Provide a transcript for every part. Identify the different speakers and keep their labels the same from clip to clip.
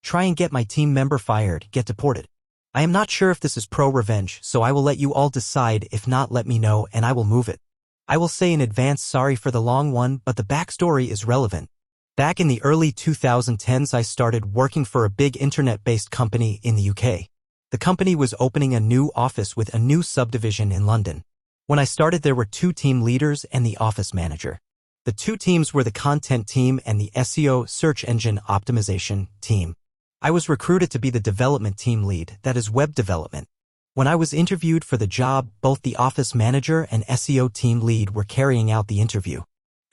Speaker 1: Try and get my team member fired, get deported. I am not sure if this is pro-revenge, so I will let you all decide. If not, let me know and I will move it. I will say in advance sorry for the long one, but the backstory is relevant. Back in the early 2010s, I started working for a big internet-based company in the UK. The company was opening a new office with a new subdivision in London. When I started, there were 2 team leaders and the office manager. The 2 teams were the content team and the SEO search engine optimization team. I was recruited to be the development team lead, that is web development. When I was interviewed for the job, both the office manager and SEO team lead were carrying out the interview.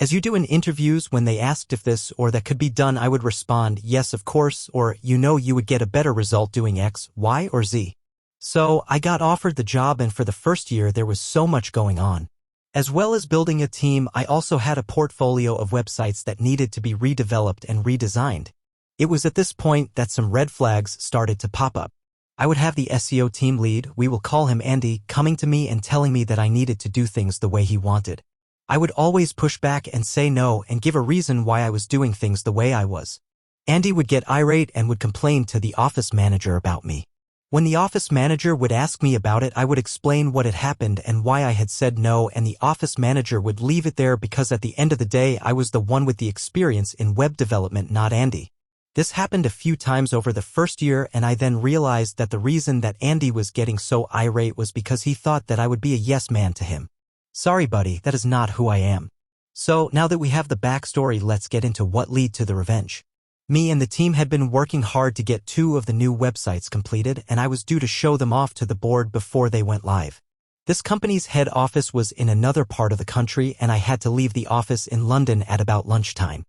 Speaker 1: As you do in interviews, when they asked if this or that could be done, I would respond, yes, of course, or you would get a better result doing X, Y, or Z. So I got offered the job, and for the first year there was so much going on. As well as building a team, I also had a portfolio of websites that needed to be redeveloped and redesigned. It was at this point that some red flags started to pop up. I would have the SEO team lead, we will call him Andy, coming to me and telling me that I needed to do things the way he wanted. I would always push back and say no and give a reason why I was doing things the way I was. Andy would get irate and would complain to the office manager about me. When the office manager would ask me about it, I would explain what had happened and why I had said no, and the office manager would leave it there because at the end of the day I was the one with the experience in web development, not Andy. This happened a few times over the first year, and I then realized that the reason that Andy was getting so irate was because he thought that I would be a yes man to him. Sorry buddy, that is not who I am. So now that we have the backstory, let's get into what led to the revenge. Me and the team had been working hard to get 2 of the new websites completed, and I was due to show them off to the board before they went live. This company's head office was in another part of the country, and I had to leave the office in London at about lunchtime.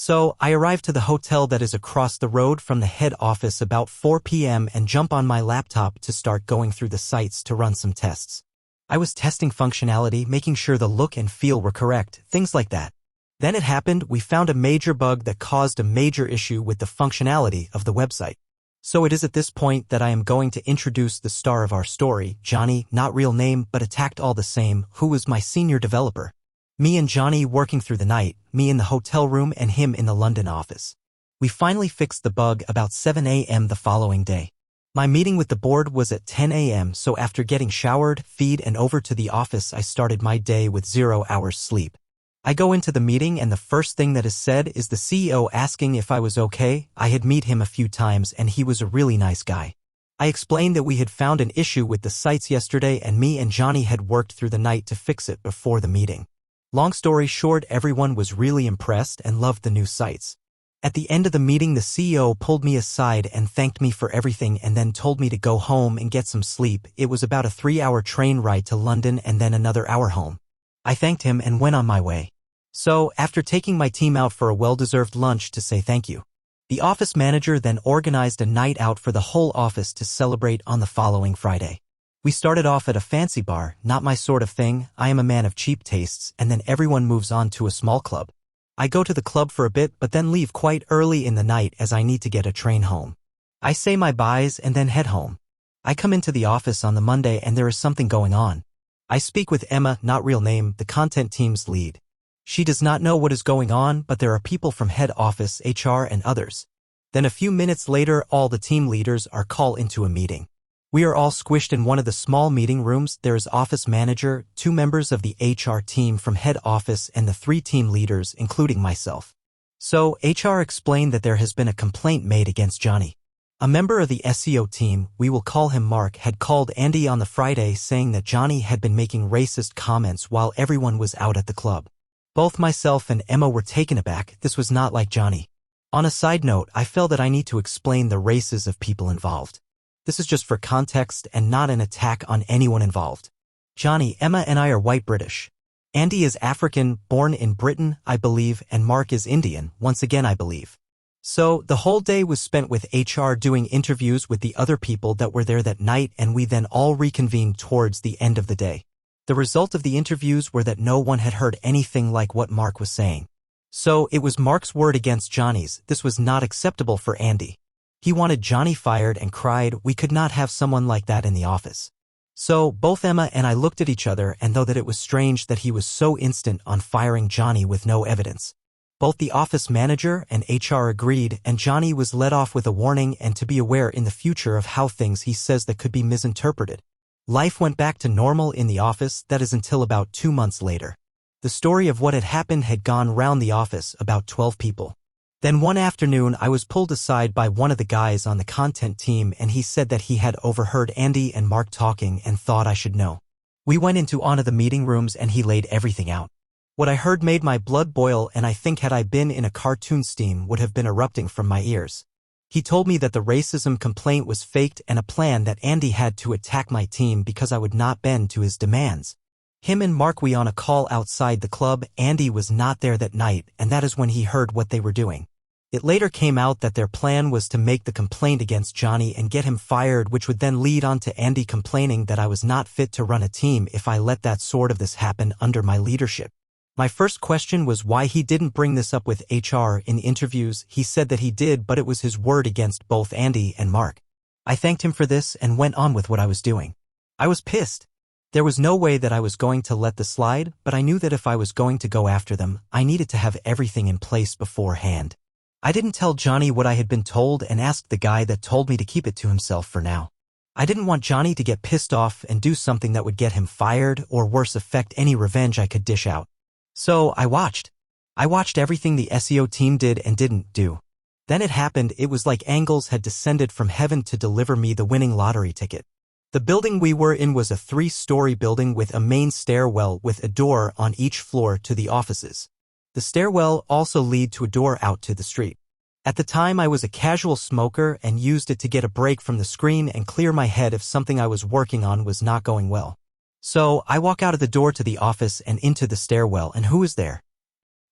Speaker 1: So I arrived to the hotel that is across the road from the head office about 4 p.m. and jump on my laptop to start going through the sites to run some tests. I was testing functionality, making sure the look and feel were correct, things like that. Then it happened, we found a major bug that caused a major issue with the functionality of the website. So it is at this point that I am going to introduce the star of our story, Johnny, not real name but attacked all the same, who was my senior developer. Me and Johnny working through the night, me in the hotel room and him in the London office. We finally fixed the bug about 7 a.m. the following day. My meeting with the board was at 10 a.m., so after getting showered, feed and over to the office, I started my day with 0 hours sleep. I go into the meeting and the first thing that is said is the CEO asking if I was okay. I had met him a few times and he was a really nice guy. I explained that we had found an issue with the sites yesterday and me and Johnny had worked through the night to fix it before the meeting. Long story short, everyone was really impressed and loved the new sites. At the end of the meeting, the CEO pulled me aside and thanked me for everything and then told me to go home and get some sleep. It was about a 3-hour train ride to London and then another hour home. I thanked him and went on my way. So, after taking my team out for a well-deserved lunch to say thank you, the office manager then organized a night out for the whole office to celebrate on the following Friday. We started off at a fancy bar, not my sort of thing, I am a man of cheap tastes, and then everyone moves on to a small club. I go to the club for a bit but then leave quite early in the night as I need to get a train home. I say my byes and then head home. I come into the office on the Monday and there is something going on. I speak with Emma, not real name, the content team's lead. She does not know what is going on, but there are people from head office, HR and others. Then a few minutes later, all the team leaders are called into a meeting. We are all squished in one of the small meeting rooms. There is office manager, 2 members of the HR team from head office and the 3 team leaders, including myself. So, HR explained that there has been a complaint made against Johnny. A member of the SEO team, we will call him Mark, had called Andy on the Friday saying that Johnny had been making racist comments while everyone was out at the club. Both myself and Emma were taken aback. This was not like Johnny. On a side note, I feel that I need to explain the races of people involved. This is just for context and not an attack on anyone involved. Johnny, Emma and I are white British. Andy is African, born in Britain, I believe, and Mark is Indian, once again I believe. So, the whole day was spent with HR doing interviews with the other people that were there that night, and we then all reconvened towards the end of the day. The result of the interviews were that no one had heard anything like what Mark was saying. So, it was Mark's word against Johnny's. This was not acceptable for Andy. He wanted Johnny fired and cried, we could not have someone like that in the office. So, both Emma and I looked at each other and though that it was strange that he was so instant on firing Johnny with no evidence. Both the office manager and HR agreed, and Johnny was let off with a warning and to be aware in the future of how things he says that could be misinterpreted. Life went back to normal in the office, that is until about 2 months later. The story of what had happened had gone round the office, about 12 people. Then one afternoon I was pulled aside by one of the guys on the content team, and he said that he had overheard Andy and Mark talking and thought I should know. We went into one of the meeting rooms and he laid everything out. What I heard made my blood boil, and I think had I been in a cartoon steam would have been erupting from my ears. He told me that the racism complaint was faked and a plan that Andy had to attack my team because I would not bend to his demands. Him and Mark were on a call outside the club. Andy was not there that night, and that is when he heard what they were doing. It later came out that their plan was to make the complaint against Johnny and get him fired, which would then lead on to Andy complaining that I was not fit to run a team if I let that sort of this happen under my leadership. My first question was why he didn't bring this up with HR in the interviews. He said that he did, but it was his word against both Andy and Mark. I thanked him for this and went on with what I was doing. I was pissed. There was no way that I was going to let this slide, but I knew that if I was going to go after them, I needed to have everything in place beforehand. I didn't tell Johnny what I had been told and asked the guy that told me to keep it to himself for now. I didn't want Johnny to get pissed off and do something that would get him fired or worse, affect any revenge I could dish out. So I watched. I watched everything the SEO team did and didn't do. Then it happened. It was like angels had descended from heaven to deliver me the winning lottery ticket. The building we were in was a 3-story building with a main stairwell with a door on each floor to the offices. The stairwell also led to a door out to the street. At the time I was a casual smoker and used it to get a break from the screen and clear my head if something I was working on was not going well. So I walk out of the door to the office and into the stairwell, and who is there?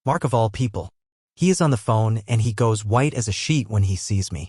Speaker 1: Mark of all people. He is on the phone and he goes white as a sheet when he sees me.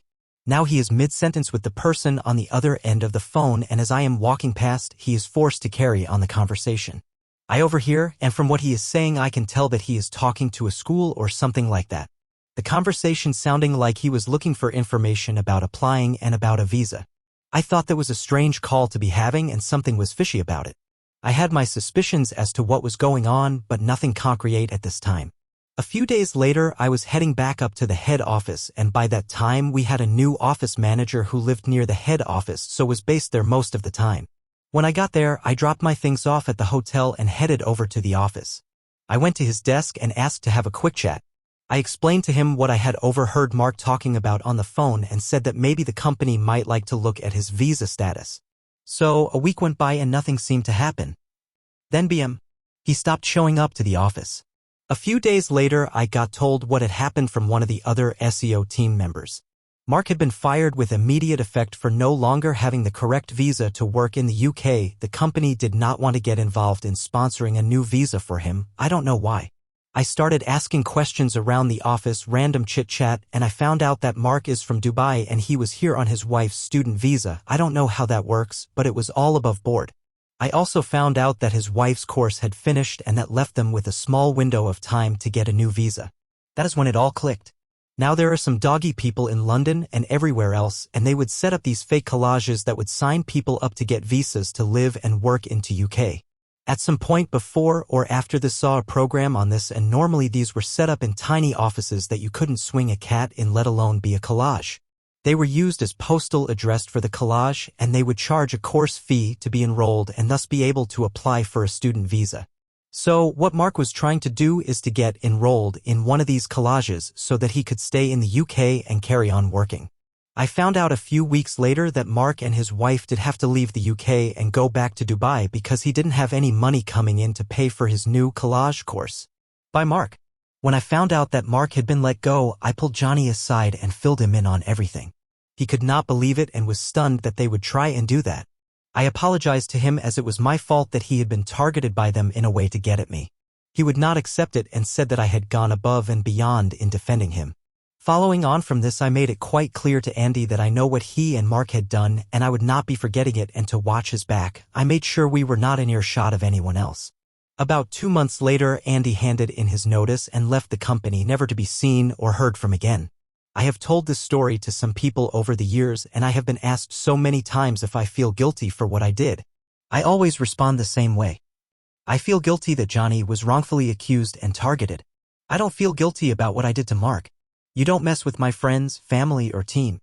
Speaker 1: Now he is mid-sentence with the person on the other end of the phone, and as I am walking past, he is forced to carry on the conversation. I overhear, and from what he is saying I can tell that he is talking to a school or something like that. The conversation sounding like he was looking for information about applying and about a visa. I thought that was a strange call to be having and something was fishy about it. I had my suspicions as to what was going on, but nothing concrete at this time. A few days later, I was heading back up to the head office, and by that time we had a new office manager who lived near the head office, so was based there most of the time. When I got there, I dropped my things off at the hotel and headed over to the office. I went to his desk and asked to have a quick chat. I explained to him what I had overheard Mark talking about on the phone and said that maybe the company might like to look at his visa status. So a week went by and nothing seemed to happen. Then he stopped showing up to the office. A few days later, I got told what had happened from one of the other SEO team members. Mark had been fired with immediate effect for no longer having the correct visa to work in the UK. The company did not want to get involved in sponsoring a new visa for him. I don't know why. I started asking questions around the office, random chit-chat, and I found out that Mark is from Dubai and he was here on his wife's student visa. I don't know how that works, but it was all above board. I also found out that his wife's course had finished and that left them with a small window of time to get a new visa. That is when it all clicked. Now there are some doggy people in London and everywhere else, and they would set up these fake collages that would sign people up to get visas to live and work into UK. At some point before or after this saw a program on this, and normally these were set up in tiny offices that you couldn't swing a cat in, let alone be a collage. They were used as postal address for the collage, and they would charge a course fee to be enrolled and thus be able to apply for a student visa. So what Mark was trying to do is to get enrolled in one of these collages so that he could stay in the UK and carry on working. I found out a few weeks later that Mark and his wife did have to leave the UK and go back to Dubai because he didn't have any money coming in to pay for his new collage course. By Mark. When I found out that Mark had been let go, I pulled Johnny aside and filled him in on everything. He could not believe it and was stunned that they would try and do that. I apologized to him as it was my fault that he had been targeted by them in a way to get at me. He would not accept it and said that I had gone above and beyond in defending him. Following on from this, I made it quite clear to Andy that I know what he and Mark had done and I would not be forgetting it, and to watch his back. I made sure we were not in earshot of anyone else. About 2 months later, Andy handed in his notice and left the company, never to be seen or heard from again. I have told this story to some people over the years, and I have been asked so many times if I feel guilty for what I did. I always respond the same way. I feel guilty that Johnny was wrongfully accused and targeted. I don't feel guilty about what I did to Mark. You don't mess with my friends, family, or team.